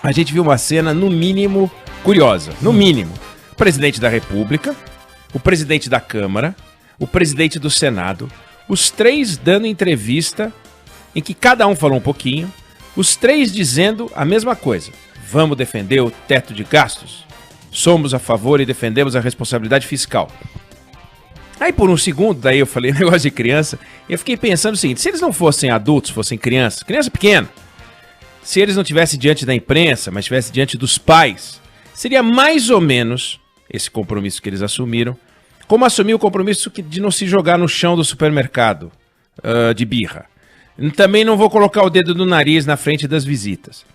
a gente viu uma cena, no mínimo, curiosa. No mínimo, o presidente da República, o presidente da Câmara, o presidente do Senado, os três dando entrevista em que cada um falou um pouquinho, os três dizendo a mesma coisa. Vamos defender o teto de gastos. Somos a favor e defendemos a responsabilidade fiscal. Aí por um segundo, daí eu falei negócio de criança, e eu fiquei pensando o seguinte, se eles não fossem adultos, fossem criança pequena, se eles não estivessem diante da imprensa, mas estivessem diante dos pais, seria mais ou menos esse compromisso que eles assumiram, como assumir o compromisso de não se jogar no chão do supermercado de birra. Também não vou colocar o dedo no nariz na frente das visitas.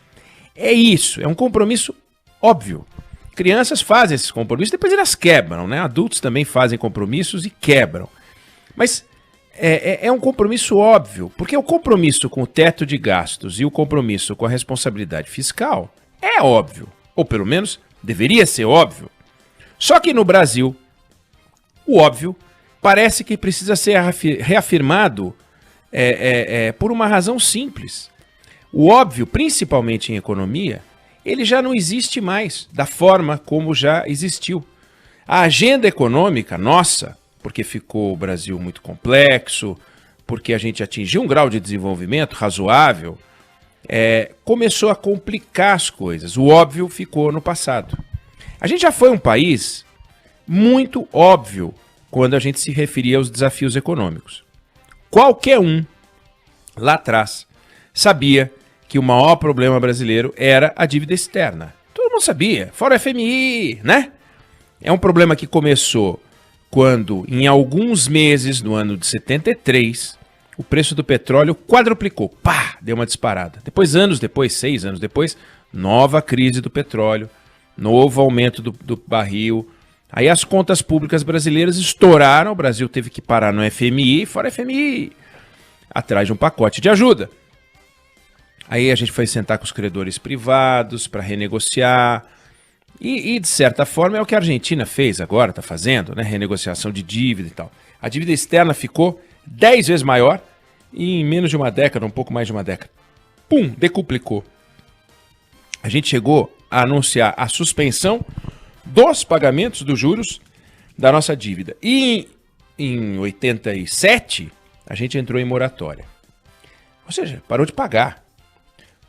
É isso, é um compromisso óbvio. Crianças fazem esses compromissos, depois elas quebram, né? Adultos também fazem compromissos e quebram. Mas é um compromisso óbvio, porque o compromisso com o teto de gastos e o compromisso com a responsabilidade fiscal é óbvio, ou pelo menos deveria ser óbvio. Só que no Brasil, o óbvio parece que precisa ser reafirmado por uma razão simples. O óbvio, principalmente em economia, ele já não existe mais da forma como já existiu. A agenda econômica nossa, porque ficou o Brasil muito complexo, porque a gente atingiu um grau de desenvolvimento razoável, começou a complicar as coisas. O óbvio ficou no passado. A gente já foi um país muito óbvio quando a gente se referia aos desafios econômicos. Qualquer um, lá atrás, sabia que o maior problema brasileiro era a dívida externa. Todo mundo sabia, fora o FMI, né? É um problema que começou quando, em alguns meses, no ano de 73, o preço do petróleo quadruplicou. Pá! Deu uma disparada. Depois, anos depois, 6 anos depois, nova crise do petróleo, novo aumento do barril. Aí as contas públicas brasileiras estouraram, o Brasil teve que parar no FMI, fora FMI, atrás de um pacote de ajuda. Aí a gente foi sentar com os credores privados para renegociar. E, de certa forma, é o que a Argentina fez agora, está fazendo, né? Renegociação de dívida e tal. A dívida externa ficou 10 vezes maior e em menos de uma década, um pouco mais de uma década. Pum, decuplicou. A gente chegou a anunciar a suspensão dos pagamentos dos juros da nossa dívida. E em 87, a gente entrou em moratória. Ou seja, parou de pagar.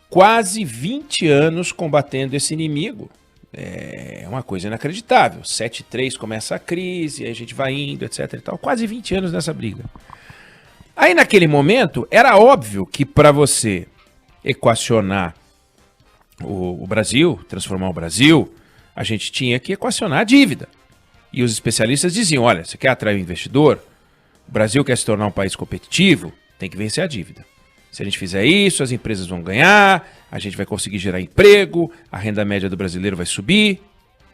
Quase 20 anos combatendo esse inimigo. É uma coisa inacreditável. 7-3 começa a crise, aí a gente vai indo, etc. e tal. Quase 20 anos nessa briga. Aí naquele momento, era óbvio que para você equacionar o Brasil, transformar o Brasil, a gente tinha que equacionar a dívida. E os especialistas diziam, olha, você quer atrair o investidor? O Brasil quer se tornar um país competitivo? Tem que vencer a dívida. Se a gente fizer isso, as empresas vão ganhar, a gente vai conseguir gerar emprego, a renda média do brasileiro vai subir.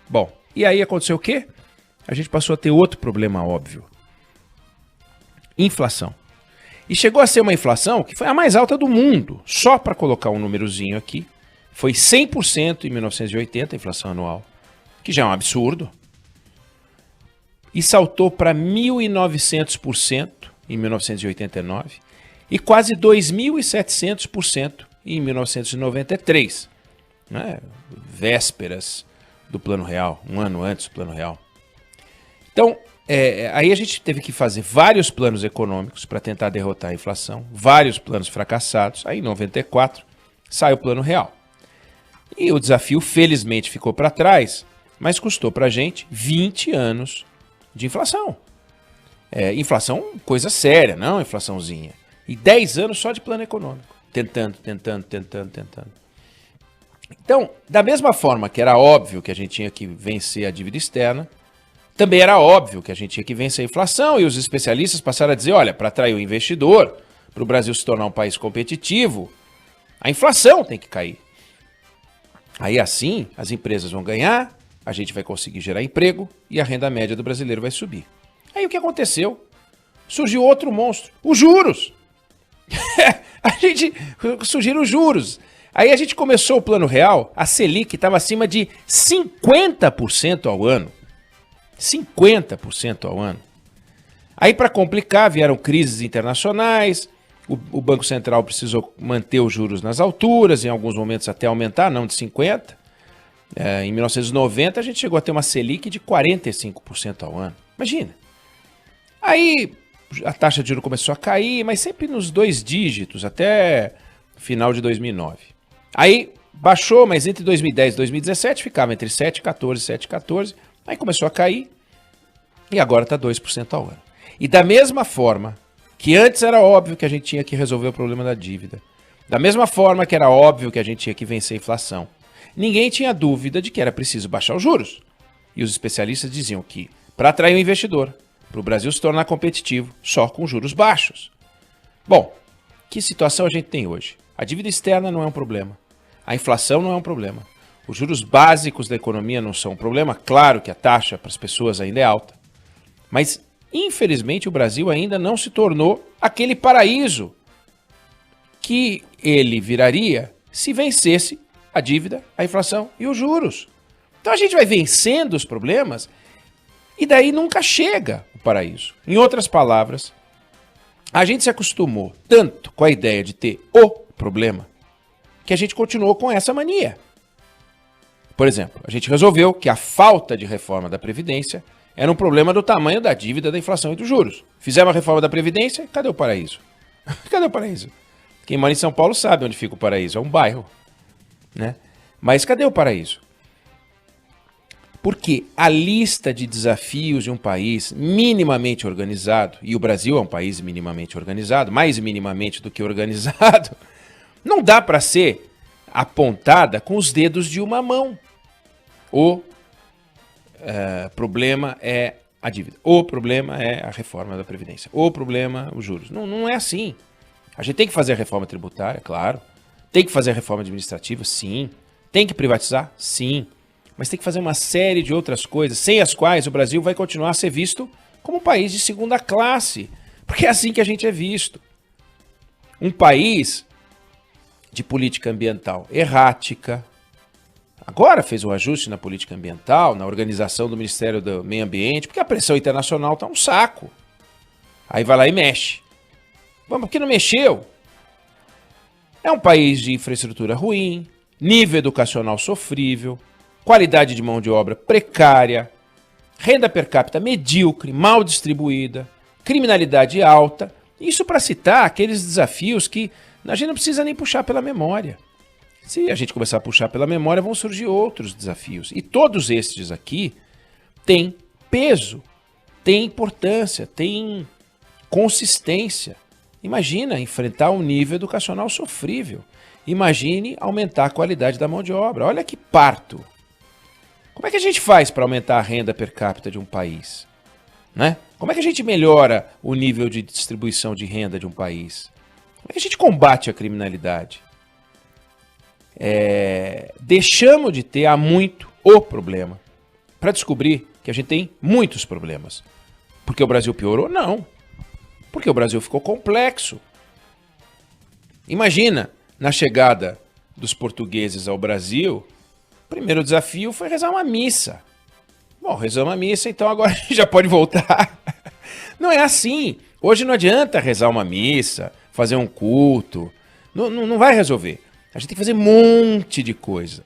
Bom, e aí aconteceu o quê? A gente passou a ter outro problema óbvio. Inflação. E chegou a ser uma inflação que foi a mais alta do mundo. Só para colocar um númerozinho aqui, foi 100% em 1980, a inflação anual, que já é um absurdo. E saltou para 1.900% em 1989. E quase 2.700% em 1993, né? Vésperas do Plano Real, um ano antes do Plano Real. Então, aí a gente teve que fazer vários planos econômicos para tentar derrotar a inflação, vários planos fracassados. Aí em 94 sai o Plano Real. E o desafio, felizmente, ficou para trás, mas custou para a gente 20 anos de inflação. Inflação, coisa séria, não inflaçãozinha. E 10 anos só de plano econômico. Tentando. Então, da mesma forma que era óbvio que a gente tinha que vencer a dívida externa, também era óbvio que a gente tinha que vencer a inflação. E os especialistas passaram a dizer, olha, para atrair o investidor, para o Brasil se tornar um país competitivo, a inflação tem que cair. Aí assim, as empresas vão ganhar, a gente vai conseguir gerar emprego e a renda média do brasileiro vai subir. Aí o que aconteceu? Surgiu outro monstro, os juros. Surgiram os juros. Aí a gente começou o Plano Real, a Selic estava acima de 50% ao ano. 50% ao ano. Aí para complicar, vieram crises internacionais, O Banco Central precisou manter os juros nas alturas, em alguns momentos até aumentar, não de 50%. Em 1990 a gente chegou a ter uma Selic de 45% ao ano. Imagina. Aí a taxa de juros começou a cair, mas sempre nos 2 dígitos, até final de 2009. Aí baixou, mas entre 2010 e 2017 ficava entre 7,14 e 7,14. Aí começou a cair e agora está 2% ao ano. E da mesma forma que antes era óbvio que a gente tinha que resolver o problema da dívida, da mesma forma que era óbvio que a gente tinha que vencer a inflação, ninguém tinha dúvida de que era preciso baixar os juros. E os especialistas diziam que, para atrair o investidor, para o Brasil se tornar competitivo, só com juros baixos. Bom, que situação a gente tem hoje? A dívida externa não é um problema. A inflação não é um problema. Os juros básicos da economia não são um problema. Claro que a taxa para as pessoas ainda é alta. Mas, infelizmente, o Brasil ainda não se tornou aquele paraíso que ele viraria se vencesse a dívida, a inflação e os juros. Então a gente vai vencendo os problemas e daí nunca chega o paraíso. Em outras palavras, a gente se acostumou tanto com a ideia de ter o problema que a gente continuou com essa mania. Por exemplo, a gente resolveu que a falta de reforma da Previdência era um problema do tamanho da dívida, da inflação e dos juros. Fizemos a reforma da Previdência, cadê o paraíso? Cadê o paraíso? Quem mora em São Paulo sabe onde fica o paraíso, é um bairro, né? Mas cadê o paraíso? Porque a lista de desafios de um país minimamente organizado, e o Brasil é um país minimamente organizado, mais minimamente do que organizado, não dá para ser apontada com os dedos de uma mão. O problema é a dívida. O problema é a reforma da Previdência. O problema, os juros. Não é assim. A gente tem que fazer a reforma tributária, claro. Tem que fazer a reforma administrativa, sim. Tem que privatizar, sim. Mas tem que fazer uma série de outras coisas, sem as quais o Brasil vai continuar a ser visto como um país de segunda classe. Porque é assim que a gente é visto. Um país de política ambiental errática. Agora fez um ajuste na política ambiental, na organização do Ministério do Meio Ambiente, porque a pressão internacional está um saco. Aí vai lá e mexe. Vamos, porque não mexeu? É um país de infraestrutura ruim, nível educacional sofrível, qualidade de mão de obra precária, renda per capita medíocre, mal distribuída, criminalidade alta. Isso para citar aqueles desafios que a gente não precisa nem puxar pela memória. Se a gente começar a puxar pela memória, vão surgir outros desafios. E todos estes aqui têm peso, têm importância, têm consistência. Imagina enfrentar um nível educacional sofrível. Imagine aumentar a qualidade da mão de obra. Olha que parto. Como é que a gente faz para aumentar a renda per capita de um país? Né? Como é que a gente melhora o nível de distribuição de renda de um país? Como é que a gente combate a criminalidade? Deixamos de ter há muito o problema para descobrir que a gente tem muitos problemas. Porque o Brasil piorou? Não. Porque o Brasil ficou complexo. Imagina, na chegada dos portugueses ao Brasil, o primeiro desafio foi rezar uma missa. Bom, rezamos uma missa, então agora a gente já pode voltar. Não é assim. Hoje não adianta rezar uma missa, fazer um culto. Não vai resolver. A gente tem que fazer um monte de coisa.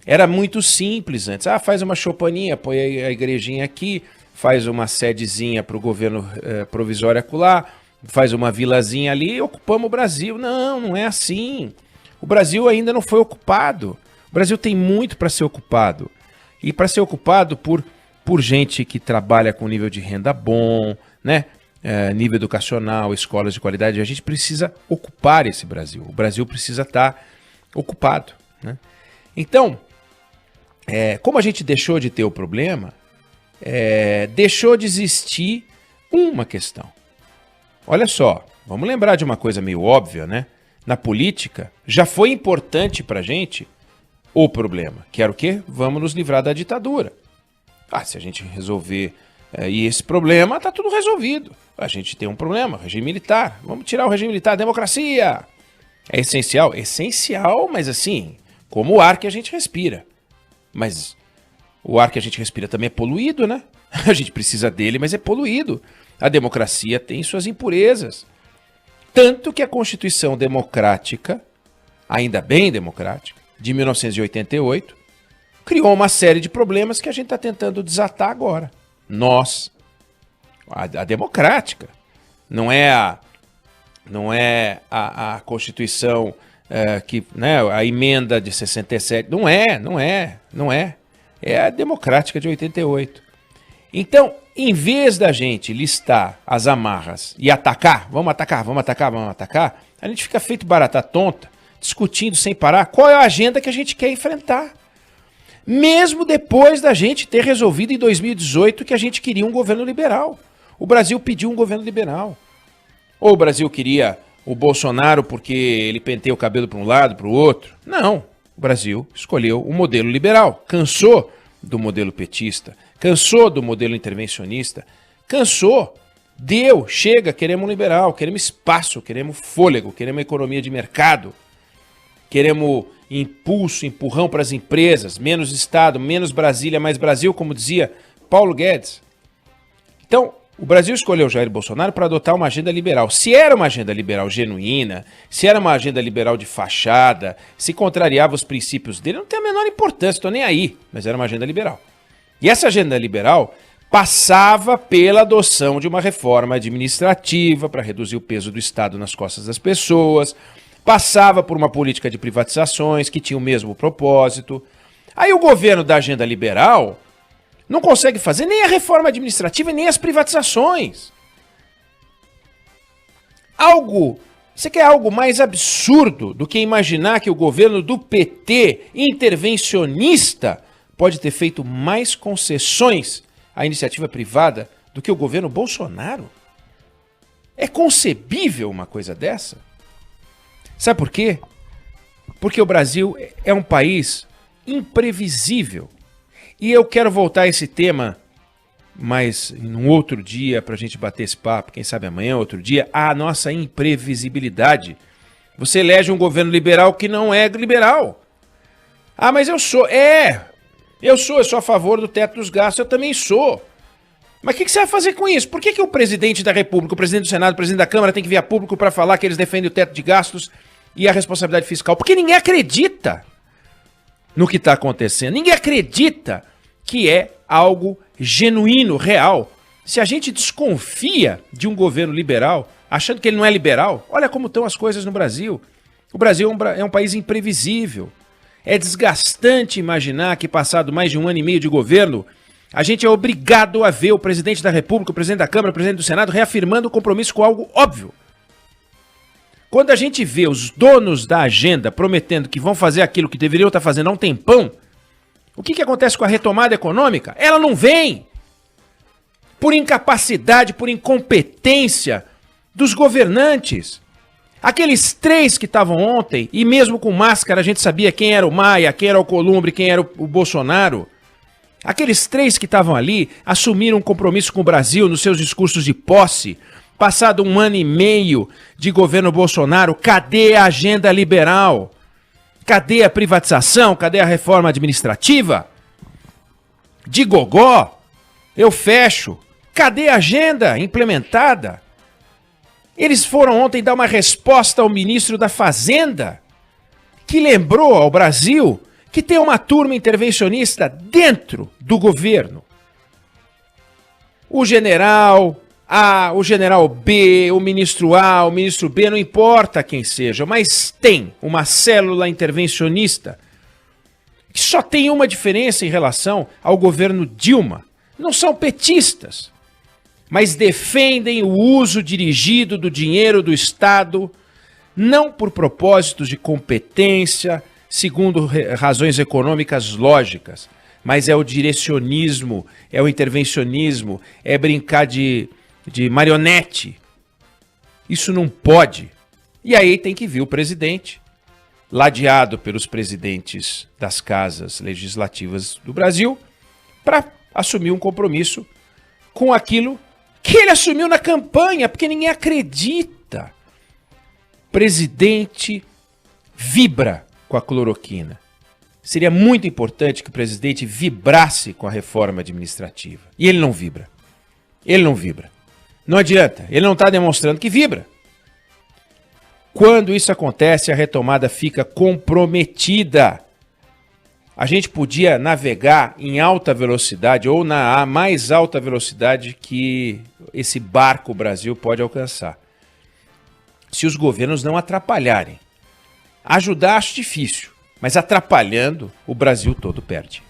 Era muito simples antes. Faz uma choupaninha, põe a igrejinha aqui, faz uma sedezinha para o governo provisório acolá, faz uma vilazinha ali e ocupamos o Brasil. Não é assim. O Brasil ainda não foi ocupado. O Brasil tem muito para ser ocupado. E para ser ocupado por gente que trabalha com nível de renda bom, né? Nível educacional, escolas de qualidade. A gente precisa ocupar esse Brasil. O Brasil precisa estar ocupado, né? Então, como a gente deixou de ter o problema, deixou de existir uma questão. Olha só, vamos lembrar de uma coisa meio óbvia, né? Na política, já foi importante pra gente o problema, que era o quê? Vamos nos livrar da ditadura. Se a gente resolver e esse problema, tá tudo resolvido. A gente tem um problema, regime militar. Vamos tirar o regime militar, democracia. É essencial? Essencial, mas assim, como o ar que a gente respira. Mas o ar que a gente respira também é poluído, né? A gente precisa dele, mas é poluído. A democracia tem suas impurezas. Tanto que a Constituição Democrática, ainda bem democrática, de 1988, criou uma série de problemas que a gente está tentando desatar agora. Nós, a democrática, não é a Constituição que, né, a emenda de 67, não é. É a democrática de 88. Então, em vez da gente listar as amarras e atacar, vamos atacar, a gente fica feito barata tonta, discutindo sem parar qual é a agenda que a gente quer enfrentar. Mesmo depois da gente ter resolvido em 2018 que a gente queria um governo liberal. O Brasil pediu um governo liberal. Ou o Brasil queria o Bolsonaro porque ele penteia o cabelo para um lado, para o outro. Não. O Brasil escolheu o modelo liberal. Cansou do modelo petista. Cansou do modelo intervencionista. Cansou. Deu. Chega. Queremos um liberal. Queremos espaço. Queremos fôlego. Queremos economia de mercado. Queremos impulso, empurrão para as empresas. Menos Estado, menos Brasília, mais Brasil, como dizia Paulo Guedes. Então, o Brasil escolheu Jair Bolsonaro para adotar uma agenda liberal. Se era uma agenda liberal genuína, se era uma agenda liberal de fachada, se contrariava os princípios dele, não tem a menor importância, estou nem aí, mas era uma agenda liberal. E essa agenda liberal passava pela adoção de uma reforma administrativa para reduzir o peso do Estado nas costas das pessoas, passava por uma política de privatizações que tinha o mesmo propósito. Aí o governo da agenda liberal não consegue fazer nem a reforma administrativa nem as privatizações. Você quer algo mais absurdo do que imaginar que o governo do PT, intervencionista, pode ter feito mais concessões à iniciativa privada do que o governo Bolsonaro? É concebível uma coisa dessa? Sabe por quê? Porque o Brasil é um país imprevisível. E eu quero voltar a esse tema, mas num outro dia, para a gente bater esse papo, quem sabe amanhã, outro dia, a nossa imprevisibilidade. Você elege um governo liberal que não é liberal. Ah, mas eu sou. Eu sou a favor do teto dos gastos, eu também sou. Mas o que você vai fazer com isso? Por que o presidente da República, o presidente do Senado, o presidente da Câmara tem que vir a público para falar que eles defendem o teto de gastos e a responsabilidade fiscal? Porque ninguém acredita no que está acontecendo. Ninguém acredita que é algo genuíno, real. Se a gente desconfia de um governo liberal, achando que ele não é liberal, olha como estão as coisas no Brasil. O Brasil é um país imprevisível. É desgastante imaginar que, passado mais de 1 ano e meio de governo, a gente é obrigado a ver o presidente da República, o presidente da Câmara, o presidente do Senado reafirmando o compromisso com algo óbvio. Quando a gente vê os donos da agenda prometendo que vão fazer aquilo que deveriam estar fazendo há um tempão, o que acontece com a retomada econômica? Ela não vem. Por incapacidade, por incompetência dos governantes. Aqueles 3 que estavam ontem, e mesmo com máscara a gente sabia quem era o Maia, quem era o Columbre, quem era o Bolsonaro. Aqueles 3 que estavam ali assumiram um compromisso com o Brasil nos seus discursos de posse. Passado 1 ano e meio de governo Bolsonaro, cadê a agenda liberal? Cadê a privatização? Cadê a reforma administrativa? De gogó, eu fecho. Cadê a agenda implementada? Eles foram ontem dar uma resposta ao ministro da Fazenda, que lembrou ao Brasil que tem uma turma intervencionista dentro do governo. O general A, o general B, o ministro A, o ministro B, não importa quem seja, mas tem uma célula intervencionista que só tem uma diferença em relação ao governo Dilma. Não são petistas, mas defendem o uso dirigido do dinheiro do Estado, não por propósitos de competência, segundo razões econômicas lógicas, mas é o direcionismo, é o intervencionismo, é brincar de marionete. Isso não pode. E aí tem que vir o presidente, ladeado pelos presidentes das casas legislativas do Brasil, para assumir um compromisso com aquilo que ele assumiu na campanha, porque ninguém acredita. Presidente vibra com a cloroquina. Seria muito importante que o presidente vibrasse com a reforma administrativa. E ele não vibra. Ele não vibra. Não adianta. Ele não está demonstrando que vibra. Quando isso acontece, a retomada fica comprometida. A gente podia navegar em alta velocidade ou na mais alta velocidade que esse barco Brasil pode alcançar. Se os governos não atrapalharem. Ajudar acho difícil, mas atrapalhando, o Brasil todo perde.